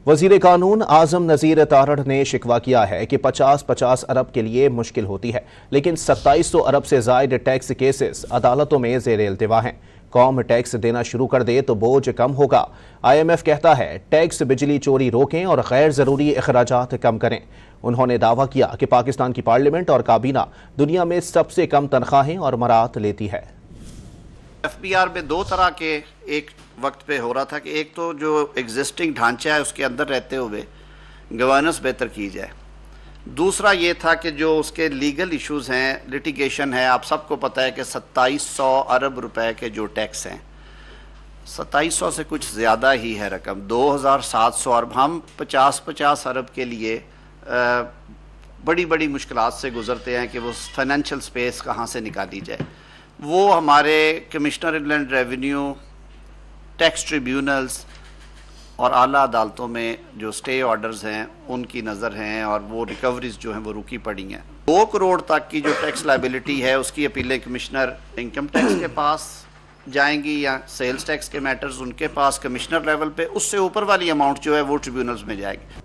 وزیر قانون اعظم نذیر تارڑ نے شکوہ کیا ہے کہ 50 ارب کے لیے مشکل ہوتی ہے، لیکن 2700 ارب سے زائد ٹیکس کیسز عدالتوں میں زیر التوا ہیں۔ قوم ٹیکس دینا شروع کر دے تو بوجھ کم ہوگا۔ IMF کہتا ہے ٹیکس بجلی چوری روکیں اور غیر ضروری اخراجات کم کریں۔ انہوں نے دعویٰ کیا کہ پاکستان کی پارلیمنٹ اور کابینہ دنیا میں سب سے کم تنخواہیں اور مرات لیتی ہے۔ FBR میں دو طرح کے ایک وقت پہ ہو رہا تھا کہ ایک تو جو ایگزسٹنگ ڈھانچہ ہے اس کے اندر رہتے ہوئے گورننس بہتر کی جائے، دوسرا یہ تھا کہ جو اس کے لیگل ایشوز ہیں، لٹیگیشن ہے۔ آپ سب کو پتہ ہے کہ 2700 ارب روپے کے جو ٹیکس ہیں، 2700 سے کچھ زیادہ ہی ہے رقم، 2700 ارب۔ ہم 50 ارب کے لیے بڑی بڑی مشکلات سے گزرتے ہیں کہ وہ فائنینشیل سپیس کہاں سے نکالی جائے۔ وہ ہمارے کمشنر انلینڈ ریونیو، ٹیکس ٹریبیونلز اور اعلیٰ عدالتوں میں جو سٹے آرڈرز ہیں ان کی نظر ہیں، اور وہ ریکوریز جو ہیں وہ رکی پڑی ہیں۔ 2 کروڑ تک کی جو ٹیکس لائبلٹی ہے اس کی اپیلیں کمشنر انکم ٹیکس کے پاس جائیں گی، یا سیلز ٹیکس کے میٹرز ان کے پاس کمشنر لیول پہ۔ اس سے اوپر والی اماؤنٹ جو ہے وہ ٹریبیونلز میں جائے گی۔